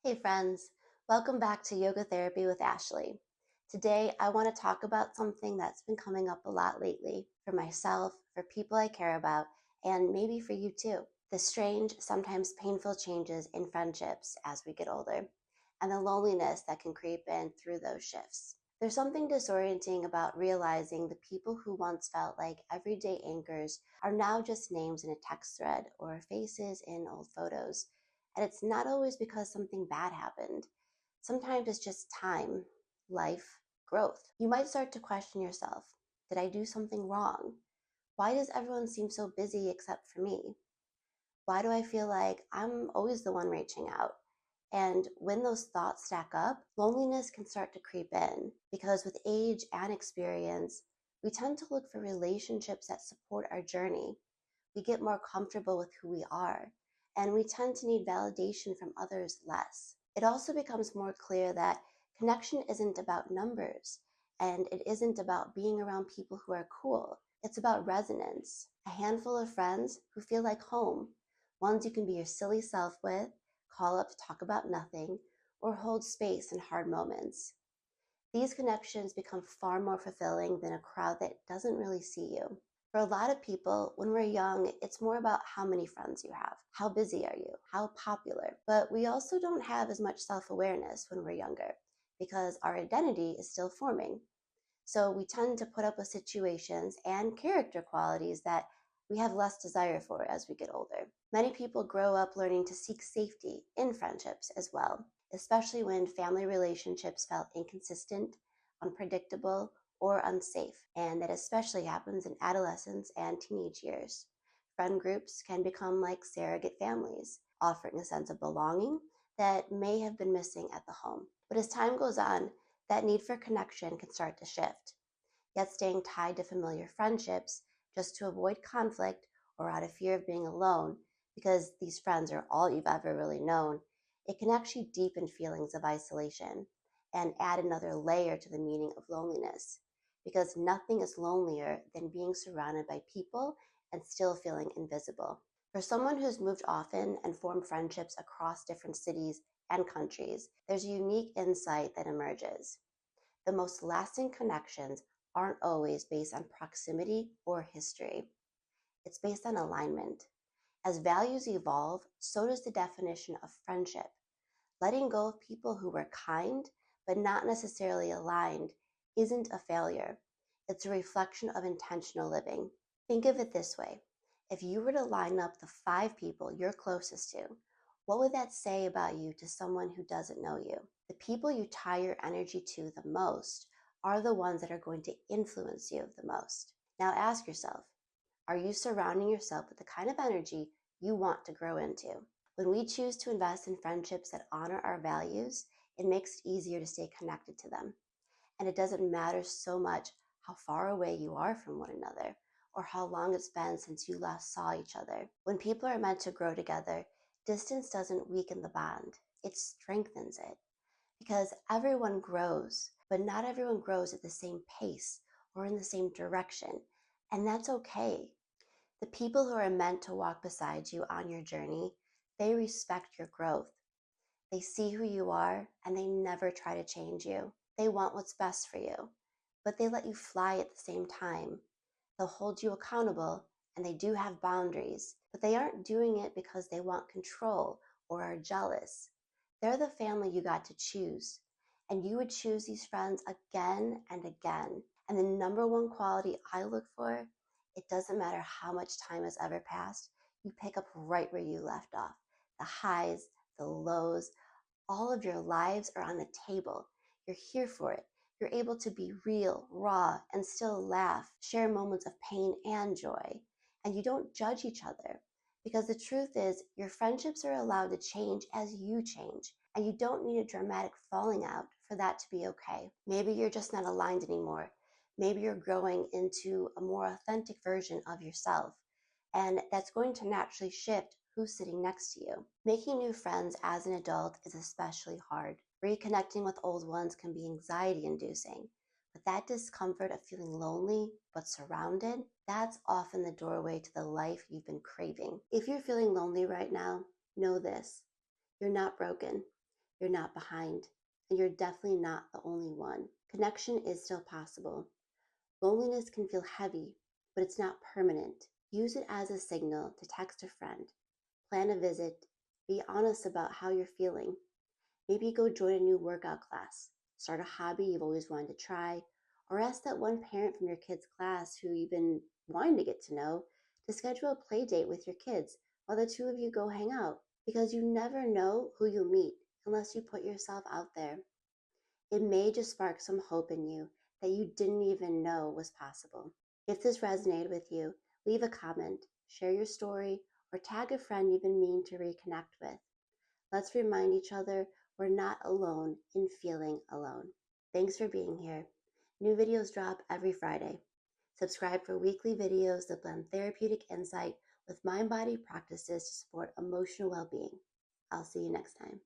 Hey friends, welcome back to Yoga Therapy with Ashley. Today I want to talk about something that's been coming up a lot lately for myself, for people I care about, and maybe for you too. The strange, sometimes painful changes in friendships as we get older, and the loneliness that can creep in through those shifts. There's something disorienting about realizing the people who once felt like everyday anchors are now just names in a text thread or faces in old photos. And it's not always because something bad happened. Sometimes it's just time, life, growth. You might start to question yourself. Did I do something wrong? Why does everyone seem so busy except for me? Why do I feel like I'm always the one reaching out? And when those thoughts stack up, loneliness can start to creep in because with age and experience, we tend to look for relationships that support our journey. We get more comfortable with who we are, and we tend to need validation from others less. It also becomes more clear that connection isn't about numbers, and it isn't about being around people who are cool. It's about resonance. A handful of friends who feel like home, ones you can be your silly self with, call up to talk about nothing, or hold space in hard moments. These connections become far more fulfilling than a crowd that doesn't really see you. For a lot of people, when we're young, it's more about how many friends you have. How busy are you? How popular? But we also don't have as much self awareness when we're younger because our identity is still forming. So we tend to put up with situations and character qualities that we have less desire for as we get older. Many people grow up learning to seek safety in friendships as well, especially when family relationships felt inconsistent, unpredictable, or unsafe. And that especially happens in adolescence and teenage years. Friend groups can become like surrogate families, offering a sense of belonging that may have been missing at the home. But as time goes on, that need for connection can start to shift. Yet staying tied to familiar friendships just to avoid conflict or out of fear of being alone, because these friends are all you've ever really known, it can actually deepen feelings of isolation and add another layer to the meaning of loneliness. Because nothing is lonelier than being surrounded by people and still feeling invisible. For someone who's moved often and formed friendships across different cities and countries, there's a unique insight that emerges. The most lasting connections aren't always based on proximity or history. It's based on alignment. As values evolve, so does the definition of friendship. Letting go of people who were kind but not necessarily aligned isn't a failure. It's a reflection of intentional living. Think of it this way. If you were to line up the 5 people you're closest to, what would that say about you to someone who doesn't know you? The people you tie your energy to the most are the ones that are going to influence you the most. Now ask yourself, are you surrounding yourself with the kind of energy you want to grow into? When we choose to invest in friendships that honor our values, it makes it easier to stay connected to them. And it doesn't matter so much how far away you are from one another or how long it's been since you last saw each other. When people are meant to grow together, distance doesn't weaken the bond, it strengthens it. Because everyone grows, but not everyone grows at the same pace or in the same direction. And that's okay. The people who are meant to walk beside you on your journey, they respect your growth. They see who you are and they never try to change you. They want what's best for you, but they let you fly at the same time. They'll hold you accountable and they do have boundaries, but they aren't doing it because they want control or are jealous. They're the family you got to choose, and you would choose these friends again and again. And the number one quality I look for, it doesn't matter how much time has ever passed, you pick up right where you left off. The highs, the lows, all of your lives are on the table. You're here for it. You're able to be real, raw, and still laugh, share moments of pain and joy. And you don't judge each other. Because the truth is, your friendships are allowed to change as you change. And you don't need a dramatic falling out for that to be okay. Maybe you're just not aligned anymore. Maybe you're growing into a more authentic version of yourself. And that's going to naturally shift who's sitting next to you. Making new friends as an adult is especially hard. Reconnecting with old ones can be anxiety inducing, but that discomfort of feeling lonely but surrounded, that's often the doorway to the life you've been craving. If you're feeling lonely right now, know this. You're not broken. You're not behind, and you're definitely not the only one. Connection is still possible. Loneliness can feel heavy, but it's not permanent. Use it as a signal to text a friend, plan a visit, be honest about how you're feeling. Maybe go join a new workout class, start a hobby you've always wanted to try, or ask that one parent from your kid's class who you've been wanting to get to know to schedule a play date with your kids while the two of you go hang out. Because you never know who you'll meet unless you put yourself out there. It may just spark some hope in you that you didn't even know was possible. If this resonated with you, leave a comment, share your story, or tag a friend you've been meaning to reconnect with. Let's remind each other we're not alone in feeling alone. Thanks for being here. New videos drop every Friday. Subscribe for weekly videos that blend therapeutic insight with mind body practices to support emotional well being. I'll see you next time.